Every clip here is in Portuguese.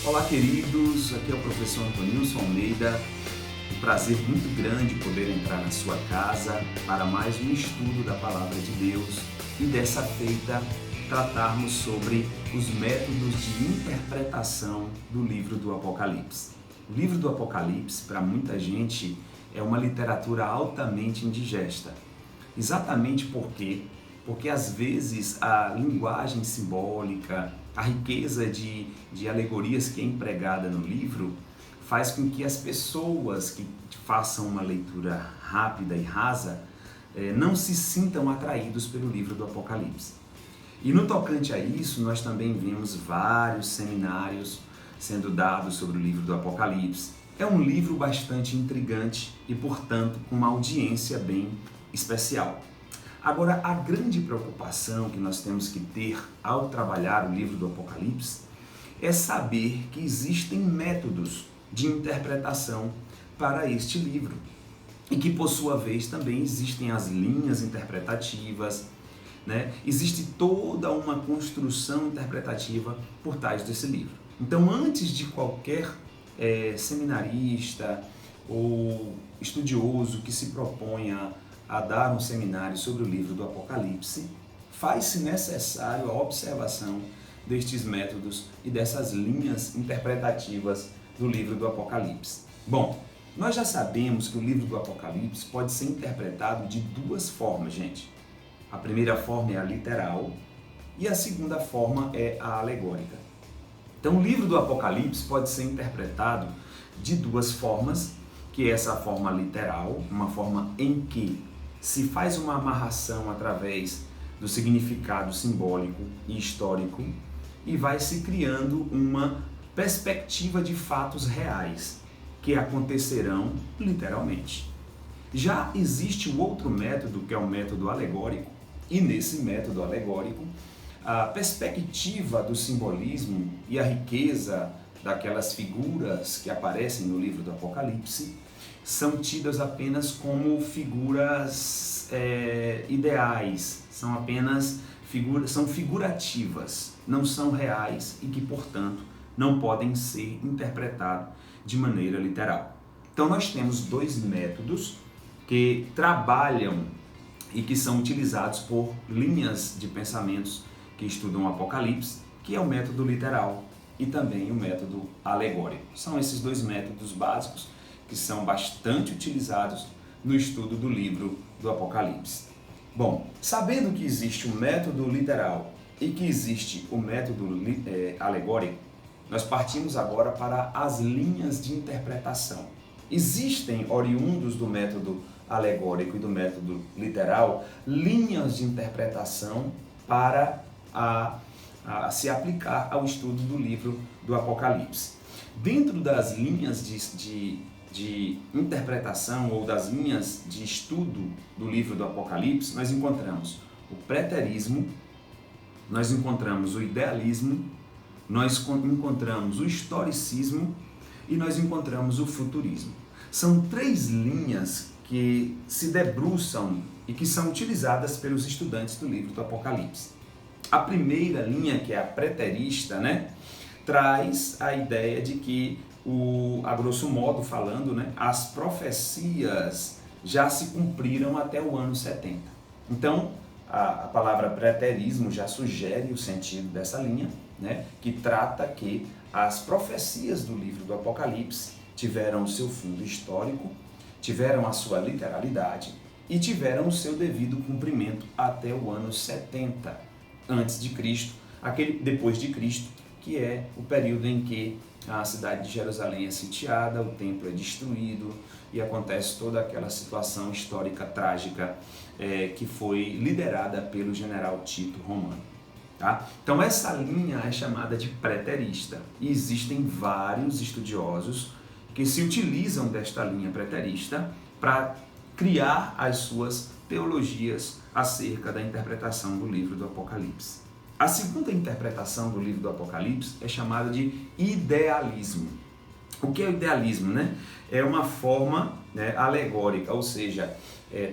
Olá, queridos, aqui é o professor Antonilson Almeida. Um prazer muito grande poder entrar na sua casa para mais um estudo da Palavra de Deus e dessa feita tratarmos sobre os métodos de interpretação do livro do Apocalipse. O livro do Apocalipse, para muita gente, é uma literatura altamente indigesta. Exatamente porque às vezes a linguagem simbólica, a riqueza de alegorias que é empregada no livro faz com que as pessoas que façam uma leitura rápida e rasa não se sintam atraídos pelo livro do Apocalipse. E no tocante a isso, nós também vemos vários seminários sendo dados sobre o livro do Apocalipse. É um livro bastante intrigante e, portanto, com uma audiência bem especial. Agora, a grande preocupação que nós temos que ter ao trabalhar o livro do Apocalipse é saber que existem métodos de interpretação para este livro e que, por sua vez, também existem as linhas interpretativas, né? Existe toda uma construção interpretativa por trás desse livro. Então, antes de qualquer seminarista ou estudioso que se proponha a dar um seminário sobre o livro do Apocalipse, faz-se necessário a observação destes métodos e dessas linhas interpretativas do livro do Apocalipse. Bom, nós já sabemos que o livro do Apocalipse pode ser interpretado de duas formas, gente. A primeira forma é a literal e a segunda forma é a alegórica. Então, o livro do Apocalipse pode ser interpretado de duas formas, que é essa forma literal, uma forma em que se faz uma amarração através do significado simbólico e histórico e vai se criando uma perspectiva de fatos reais que acontecerão literalmente. Já existe o outro método, que é o método alegórico, e nesse método alegórico, a perspectiva do simbolismo e a riqueza daquelas figuras que aparecem no livro do Apocalipse são tidas apenas como figuras ideais, são figurativas, não são reais e que, portanto, não podem ser interpretados de maneira literal. Então nós temos dois métodos que trabalham e que são utilizados por linhas de pensamentos que estudam o Apocalipse, que é o método literal e também o método alegórico. São esses dois métodos básicos que são bastante utilizados no estudo do livro do Apocalipse. Bom, sabendo que existe o método literal e que existe o método alegórico, nós partimos agora para as linhas de interpretação. Existem, oriundos do método alegórico e do método literal, linhas de interpretação para se aplicar ao estudo do livro do Apocalipse. Dentro das linhas de interpretação ou das linhas de estudo do livro do Apocalipse, nós encontramos o preterismo, nós encontramos o idealismo, nós encontramos o historicismo e nós encontramos o futurismo. São três linhas que se debruçam e que são utilizadas pelos estudantes do livro do Apocalipse. A primeira linha, que é a preterista, traz a ideia de que, a grosso modo falando, as profecias já se cumpriram até o ano 70. Então, a palavra preterismo já sugere o sentido dessa linha, que trata que as profecias do livro do Apocalipse tiveram o seu fundo histórico, tiveram a sua literalidade e tiveram o seu devido cumprimento até o ano 70 antes de Cristo, depois de Cristo, que é o período em que a cidade de Jerusalém é sitiada, o templo é destruído e acontece toda aquela situação histórica trágica que foi liderada pelo general Tito Romano. Tá? Então essa linha é chamada de preterista e existem vários estudiosos que se utilizam desta linha preterista para criar as suas teologias acerca da interpretação do livro do Apocalipse. A segunda interpretação do livro do Apocalipse é chamada de idealismo. O que é o idealismo? É uma forma alegórica, ou seja,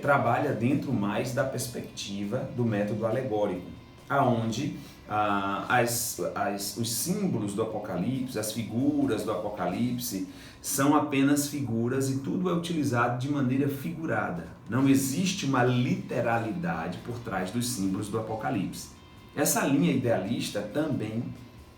trabalha dentro mais da perspectiva do método alegórico, aonde os símbolos do Apocalipse, as figuras do Apocalipse, são apenas figuras e tudo é utilizado de maneira figurada. Não existe uma literalidade por trás dos símbolos do Apocalipse. Essa linha idealista também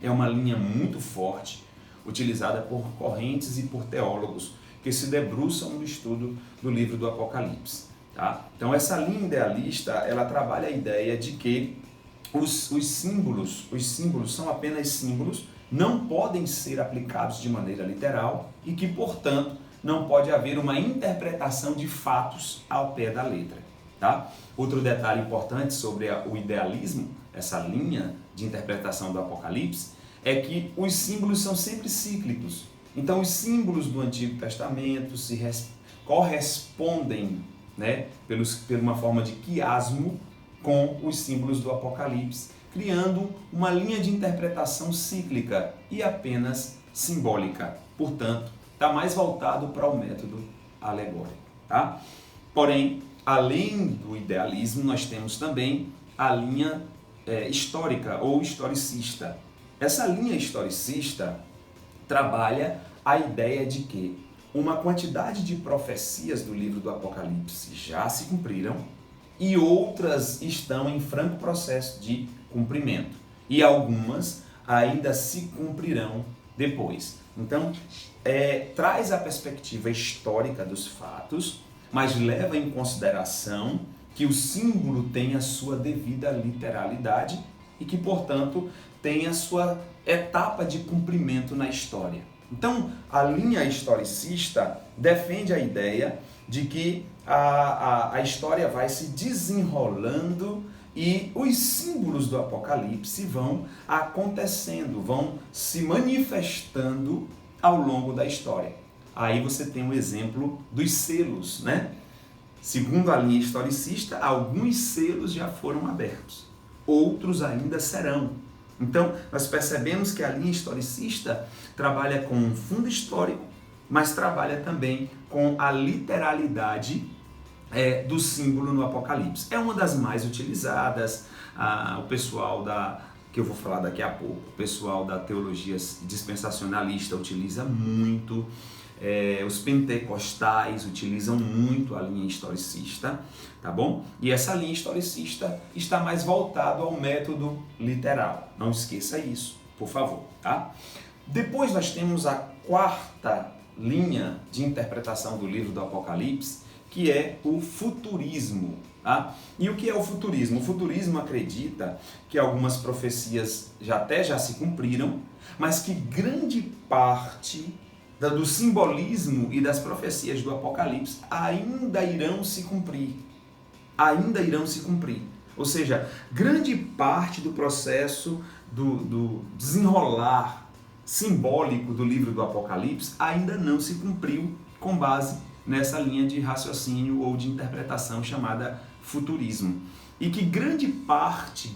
é uma linha muito forte, utilizada por correntes e por teólogos que se debruçam no estudo do livro do Apocalipse. Tá? Então essa linha idealista, ela trabalha a ideia de que os símbolos são apenas símbolos, não podem ser aplicados de maneira literal e que, portanto, não pode haver uma interpretação de fatos ao pé da letra. Tá? Outro detalhe importante sobre o idealismo, essa linha de interpretação do Apocalipse, é que os símbolos são sempre cíclicos. Então, os símbolos do Antigo Testamento se correspondem, né, por uma forma de quiasmo com os símbolos do Apocalipse, criando uma linha de interpretação cíclica e apenas simbólica. Portanto, está mais voltado para o método alegórico. Tá? Porém, além do idealismo, nós temos também a linha histórica ou historicista. Essa linha historicista trabalha a ideia de que uma quantidade de profecias do livro do Apocalipse já se cumpriram e outras estão em franco processo de cumprimento. E algumas ainda se cumprirão depois. Então, traz a perspectiva histórica dos fatos, mas leva em consideração que o símbolo tem a sua devida literalidade e que, portanto, tem a sua etapa de cumprimento na história. Então, a linha historicista defende a ideia de que a história vai se desenrolando e os símbolos do Apocalipse vão acontecendo, vão se manifestando ao longo da história. Aí você tem um exemplo dos selos, né? Segundo a linha historicista, alguns selos já foram abertos, outros ainda serão. Então, nós percebemos que a linha historicista trabalha com um fundo histórico, mas trabalha também com a literalidade do símbolo no Apocalipse. É uma das mais utilizadas, o pessoal que eu vou falar daqui a pouco, o pessoal da teologia dispensacionalista utiliza muito, os pentecostais utilizam muito a linha historicista, tá bom? E essa linha historicista está mais voltada ao método literal. Não esqueça isso, por favor, tá? Depois nós temos a quarta linha de interpretação do livro do Apocalipse, que é o futurismo. Tá? E o que é o futurismo? O futurismo acredita que algumas profecias já se cumpriram, mas que grande parte do simbolismo e das profecias do Apocalipse ainda irão se cumprir. Ainda irão se cumprir. Ou seja, grande parte do processo do desenrolar simbólico do livro do Apocalipse ainda não se cumpriu com base nessa linha de raciocínio ou de interpretação chamada futurismo. E que grande parte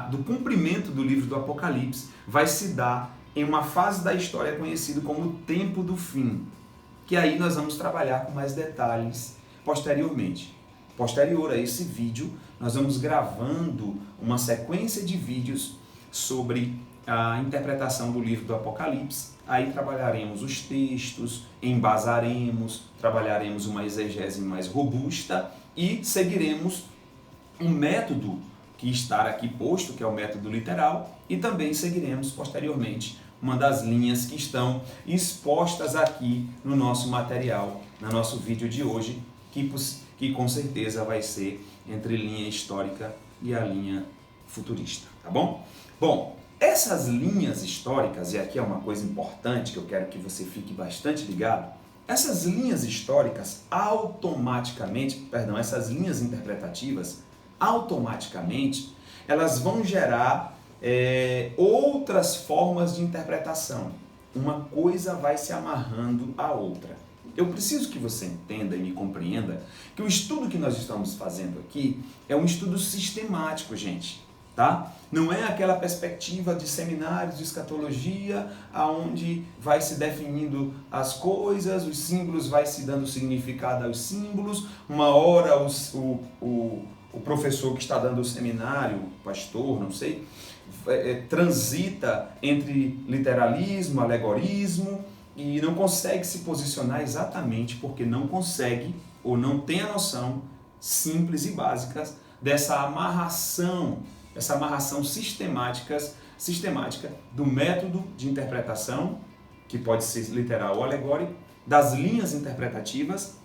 do cumprimento do livro do Apocalipse vai se dar em uma fase da história conhecida como o tempo do fim, que aí nós vamos trabalhar com mais detalhes posteriormente. Posterior a esse vídeo, nós vamos gravando uma sequência de vídeos sobre a interpretação do livro do Apocalipse. Aí trabalharemos os textos, embasaremos, trabalharemos uma exegese mais robusta e seguiremos um método que está aqui posto, que é o método literal, e também seguiremos posteriormente uma das linhas que estão expostas aqui no nosso material, no nosso vídeo de hoje, que com certeza vai ser entre linha histórica e a linha futurista, tá bom? Bom, essas linhas históricas, e aqui é uma coisa importante que eu quero que você fique bastante ligado, essas linhas históricas essas linhas interpretativas, automaticamente, elas vão gerar outras formas de interpretação. Uma coisa vai se amarrando à outra. Eu preciso que você entenda e me compreenda que o estudo que nós estamos fazendo aqui é um estudo sistemático, gente. Tá? Não é aquela perspectiva de seminários de escatologia, onde vai se definindo as coisas, os símbolos vai se dando significado aos símbolos, uma hora o professor que está dando o seminário, pastor, não sei, transita entre literalismo, alegorismo e não consegue se posicionar exatamente porque não consegue ou não tem a noção simples e básicas dessa amarração sistemática do método de interpretação, que pode ser literal ou alegórico, das linhas interpretativas,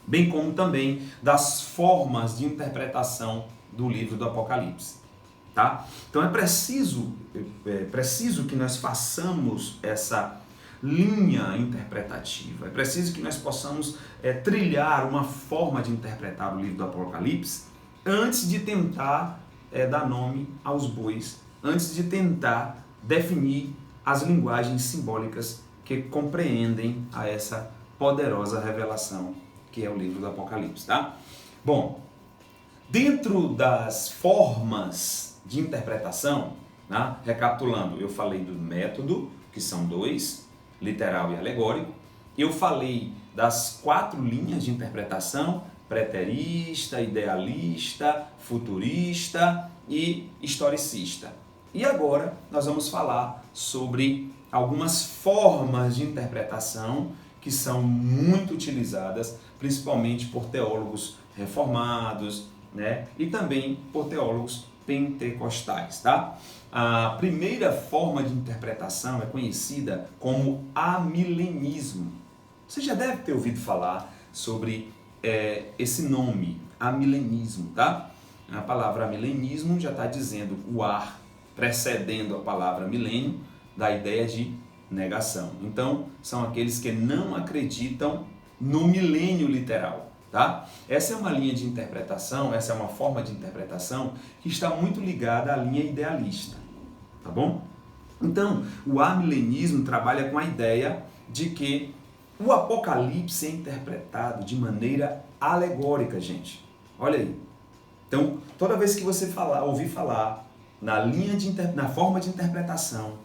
bem como também das formas de interpretação do livro do Apocalipse. Tá? Então é preciso que nós façamos essa linha interpretativa, é preciso que nós possamos trilhar uma forma de interpretar o livro do Apocalipse antes de tentar dar nome aos bois, antes de tentar definir as linguagens simbólicas que compreendem a essa poderosa revelação que é o livro do Apocalipse. Tá? Bom, dentro das formas de interpretação, né, recapitulando, eu falei do método, que são 2, literal e alegórico. Eu falei das 4 linhas de interpretação, preterista, idealista, futurista e historicista. E agora nós vamos falar sobre algumas formas de interpretação que são muito utilizadas, principalmente por teólogos reformados, né, e também por teólogos pentecostais, tá? A primeira forma de interpretação é conhecida como amilenismo. Você já deve ter ouvido falar sobre esse nome, amilenismo, tá? A palavra amilenismo já está dizendo o ar precedendo a palavra milênio, da ideia de negação. Então, são aqueles que não acreditam no milênio literal. Tá? Essa é uma linha de interpretação, essa é uma forma de interpretação que está muito ligada à linha idealista, tá bom? Então, o amilenismo trabalha com a ideia de que o Apocalipse é interpretado de maneira alegórica, gente. Olha aí. Então, toda vez que você ouvir falar na forma de interpretação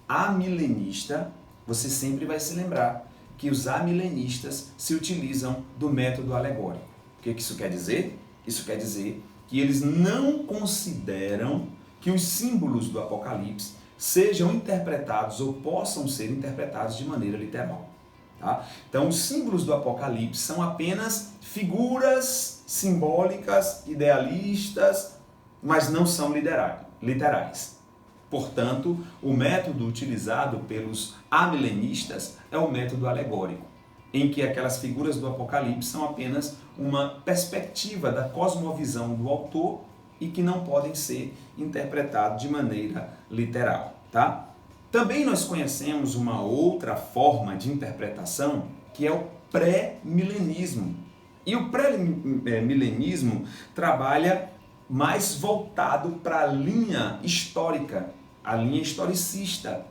amilenista, você sempre vai se lembrar que os amilenistas se utilizam do método alegórico. O que isso quer dizer? Isso quer dizer que eles não consideram que os símbolos do Apocalipse sejam interpretados ou possam ser interpretados de maneira literal. Tá? Então, os símbolos do Apocalipse são apenas figuras simbólicas, idealistas, mas não são literais. Portanto, o método utilizado pelos amilenistas é o método alegórico, em que aquelas figuras do Apocalipse são apenas uma perspectiva da cosmovisão do autor e que não podem ser interpretados de maneira literal. Tá? Também nós conhecemos uma outra forma de interpretação, que é o pré-milenismo. E o pré-milenismo trabalha mais voltado para a linha histórica, a linha historicista.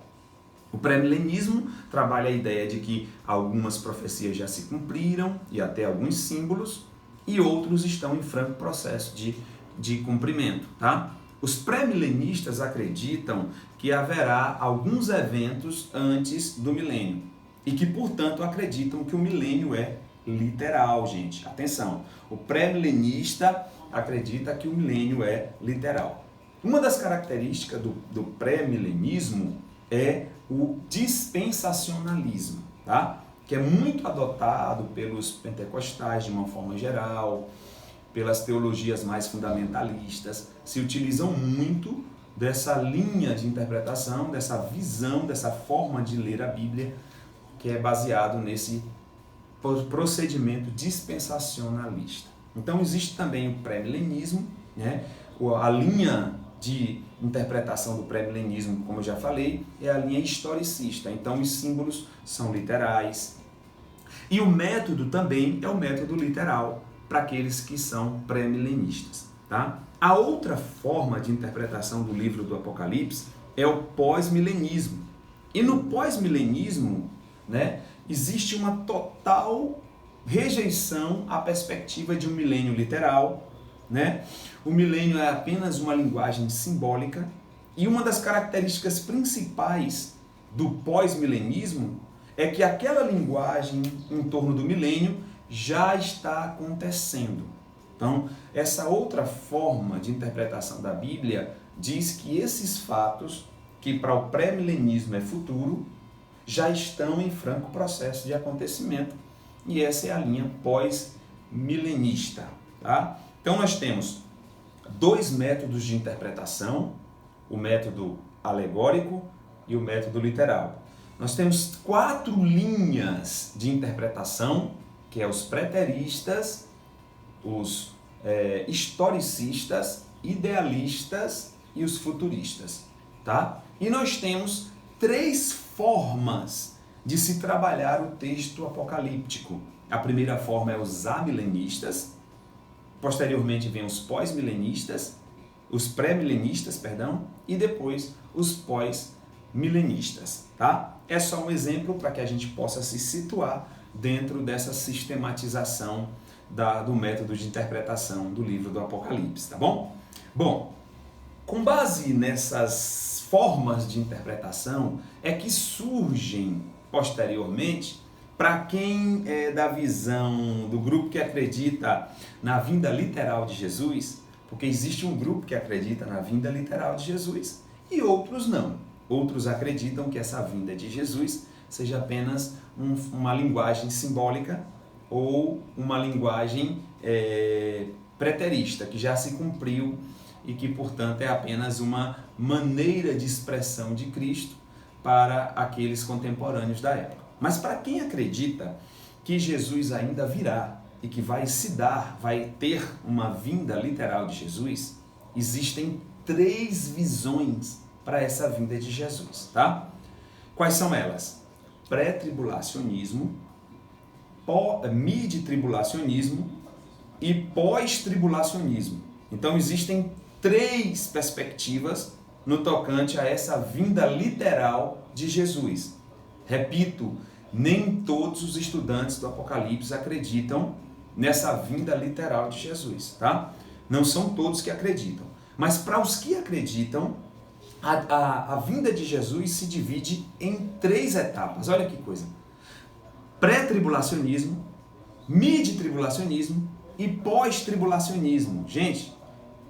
O pré-milenismo trabalha a ideia de que algumas profecias já se cumpriram, e até alguns símbolos, e outros estão em franco processo de cumprimento. Tá? Os pré-milenistas acreditam que haverá alguns eventos antes do milênio, e que, portanto, acreditam que o milênio é literal, gente. Atenção, o pré-milenista acredita que o milênio é literal. Uma das características do pré-milenismo é o dispensacionalismo, tá? Que é muito adotado pelos pentecostais de uma forma geral, pelas teologias mais fundamentalistas, se utilizam muito dessa linha de interpretação, dessa visão, dessa forma de ler a Bíblia, que é baseado nesse procedimento dispensacionalista. Então existe também o pré-milenismo, né? A linha de interpretação do pré-milenismo, como eu já falei, é a linha historicista. Então os símbolos são literais. E o método também é o método literal para aqueles que são pré-milenistas. Tá? A outra forma de interpretação do livro do Apocalipse é o pós-milenismo. E no pós-milenismo, né, existe uma total rejeição à perspectiva de um milênio literal, né? O milênio é apenas uma linguagem simbólica, e uma das características principais do pós-milenismo é que aquela linguagem em torno do milênio já está acontecendo. Então, essa outra forma de interpretação da Bíblia diz que esses fatos, que para o pré-milenismo é futuro, já estão em franco processo de acontecimento. E essa é a linha pós-milenista. Tá? Então, nós temos dois métodos de interpretação, o método alegórico e o método literal. Nós temos 4 linhas de interpretação, que é os preteristas, os historicistas, idealistas e os futuristas. Tá? E nós temos 3 formas de se trabalhar o texto apocalíptico. A primeira forma é os amilenistas, posteriormente vem os pós-milenistas, os pré-milenistas, perdão, e depois os pós-milenistas, tá? É só um exemplo para que a gente possa se situar dentro dessa sistematização do método de interpretação do livro do Apocalipse, tá bom? Bom, com base nessas formas de interpretação é que surgem posteriormente, para quem é da visão do grupo que acredita na vinda literal de Jesus, porque existe um grupo que acredita na vinda literal de Jesus e outros não. Outros acreditam que essa vinda de Jesus seja apenas uma linguagem simbólica ou uma linguagem preterista, que já se cumpriu e que, portanto, é apenas uma maneira de expressão de Cristo para aqueles contemporâneos da época. Mas para quem acredita que Jesus ainda virá e que vai ter uma vinda literal de Jesus, existem 3 visões para essa vinda de Jesus, tá? Quais são elas? Pré-tribulacionismo, mid-tribulacionismo e pós-tribulacionismo. Então existem 3 perspectivas no tocante a essa vinda literal de Jesus. Repito, nem todos os estudantes do Apocalipse acreditam nessa vinda literal de Jesus, tá? Não são todos que acreditam. Mas para os que acreditam, a vinda de Jesus se divide em 3 etapas. Olha que coisa. Pré-tribulacionismo, mid-tribulacionismo e pós-tribulacionismo. Gente,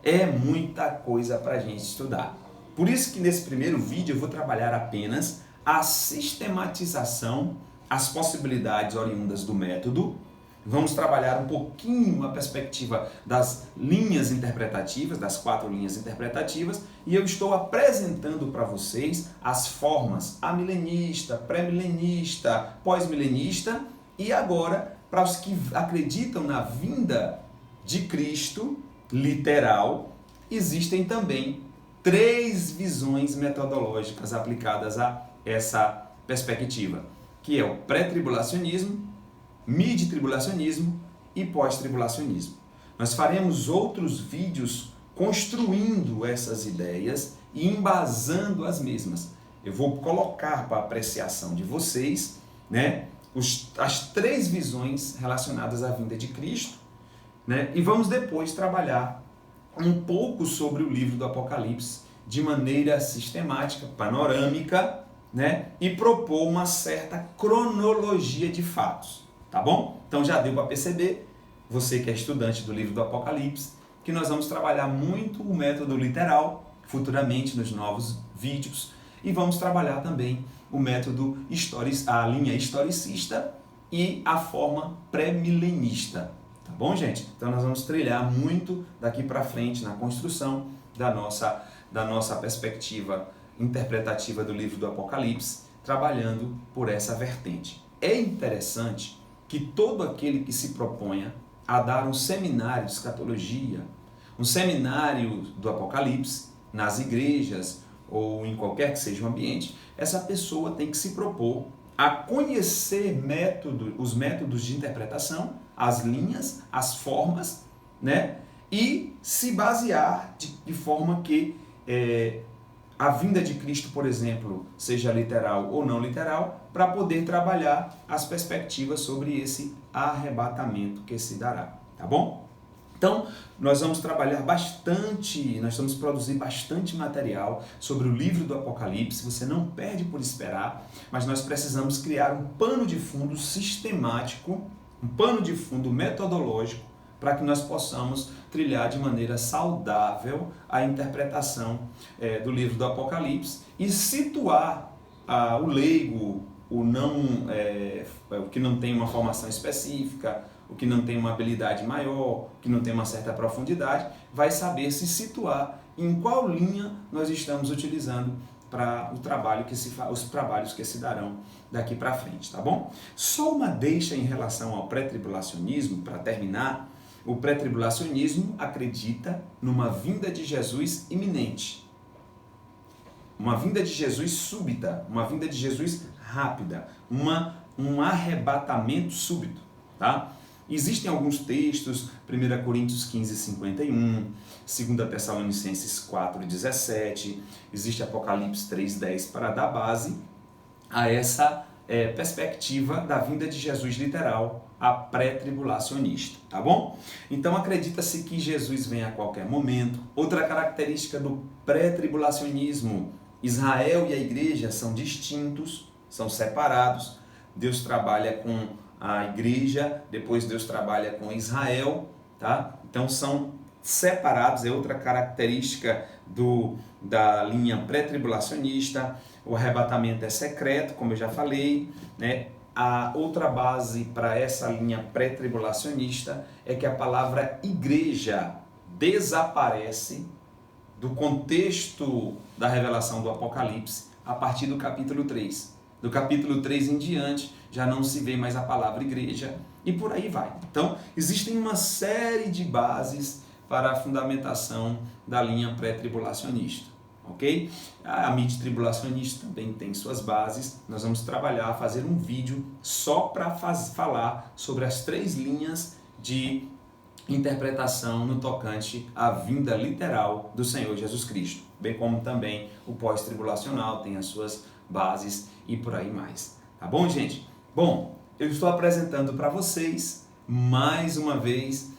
é muita coisa para a gente estudar. Por isso que nesse primeiro vídeo eu vou trabalhar apenas a sistematização, as possibilidades oriundas do método. Vamos trabalhar um pouquinho a perspectiva das linhas interpretativas, das 4 linhas interpretativas, e eu estou apresentando para vocês as formas amilenista, pré-milenista, pós-milenista, e agora, para os que acreditam na vinda de Cristo, literal, existem também 3 visões metodológicas aplicadas a essa perspectiva, que é o pré-tribulacionismo, mid-tribulacionismo e pós-tribulacionismo. Nós faremos outros vídeos construindo essas ideias e embasando as mesmas. Eu vou colocar para apreciação de vocês, né, as 3 visões relacionadas à vinda de Cristo, né, e vamos depois trabalhar um pouco sobre o livro do Apocalipse de maneira sistemática, panorâmica, né, e propor uma certa cronologia de fatos. Tá bom? Então já deu para perceber, você que é estudante do livro do Apocalipse, que nós vamos trabalhar muito o método literal, futuramente nos novos vídeos, e vamos trabalhar também o método a linha historicista e a forma pré-milenista. Tá bom, gente? Então nós vamos trilhar muito daqui para frente na construção da nossa perspectiva interpretativa do livro do Apocalipse, trabalhando por essa vertente. É interessante que todo aquele que se proponha a dar um seminário de escatologia, um seminário do Apocalipse, nas igrejas ou em qualquer que seja o ambiente, essa pessoa tem que se propor a conhecer os métodos de interpretação, as linhas, as formas, né? E se basear de forma que a vinda de Cristo, por exemplo, seja literal ou não literal, para poder trabalhar as perspectivas sobre esse arrebatamento que se dará, tá bom? Então, nós vamos trabalhar bastante, nós vamos produzir bastante material sobre o livro do Apocalipse, você não perde por esperar, mas nós precisamos criar um pano de fundo sistemático, um pano de fundo metodológico, para que nós possamos trilhar de maneira saudável a interpretação do livro do Apocalipse e situar o leigo, o que não tem uma formação específica, o que não tem uma habilidade maior, que não tem uma certa profundidade, vai saber se situar em qual linha nós estamos utilizando para os trabalhos que se darão daqui para frente, tá bom? Só uma deixa em relação ao pré-tribulacionismo, para terminar. O pré-tribulacionismo acredita numa vinda de Jesus iminente, uma vinda de Jesus súbita, uma vinda de Jesus rápida, um arrebatamento súbito, tá? Existem alguns textos, 1 Coríntios 15, 51, 2 Tessalonicenses 4, 17, existe Apocalipse 3, 10 para dar base a essa perspectiva da vinda de Jesus literal, a pré-tribulacionista, tá bom? Então acredita-se que Jesus vem a qualquer momento. Outra característica do pré-tribulacionismo: Israel e a igreja são distintos, são separados. Deus trabalha com a igreja, depois Deus trabalha com Israel, tá? Então são separados, é outra característica da linha pré-tribulacionista. O arrebatamento é secreto, como eu já falei, né? A outra base para essa linha pré-tribulacionista é que a palavra igreja desaparece do contexto da revelação do Apocalipse a partir do capítulo 3. Do capítulo 3 em diante, já não se vê mais a palavra igreja e por aí vai. Então, existem uma série de bases para a fundamentação da linha pré-tribulacionista, ok? A mid-tribulacionista também tem suas bases. Nós vamos trabalhar, fazer um vídeo só para falar sobre as 3 linhas de interpretação no tocante à vinda literal do Senhor Jesus Cristo, bem como também o pós-tribulacional tem as suas bases e por aí mais. Tá bom, gente? Bom, eu estou apresentando para vocês, mais uma vez,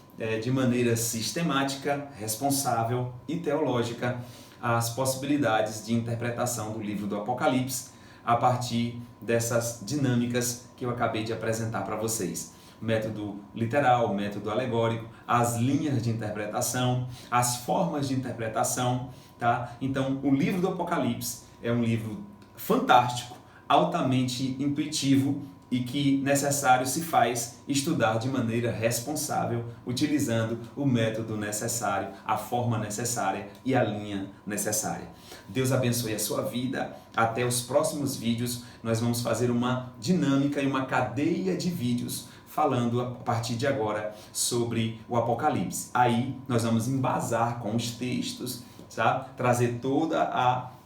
de maneira sistemática, responsável e teológica, as possibilidades de interpretação do livro do Apocalipse a partir dessas dinâmicas que eu acabei de apresentar para vocês. Método literal, método alegórico, as linhas de interpretação, as formas de interpretação, tá? Então, o livro do Apocalipse é um livro fantástico, altamente intuitivo e que necessário se faz estudar de maneira responsável, utilizando o método necessário, a forma necessária e a linha necessária. Deus abençoe a sua vida. Até os próximos vídeos. Nós vamos fazer uma dinâmica e uma cadeia de vídeos falando a partir de agora sobre o Apocalipse. Aí nós vamos embasar com os textos, sabe? Trazer toda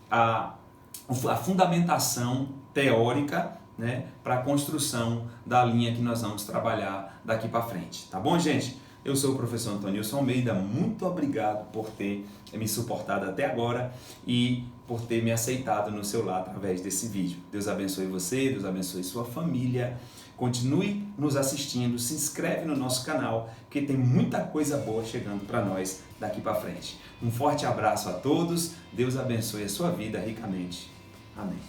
a fundamentação teórica, né, para a construção da linha que nós vamos trabalhar daqui para frente. Tá bom, gente? Eu sou o professor Antonilson Almeida, muito obrigado por ter me suportado até agora e por ter me aceitado no seu lar através desse vídeo. Deus abençoe você, Deus abençoe sua família. Continue nos assistindo, se inscreve no nosso canal, que tem muita coisa boa chegando para nós daqui para frente. Um forte abraço a todos, Deus abençoe a sua vida ricamente. Amém.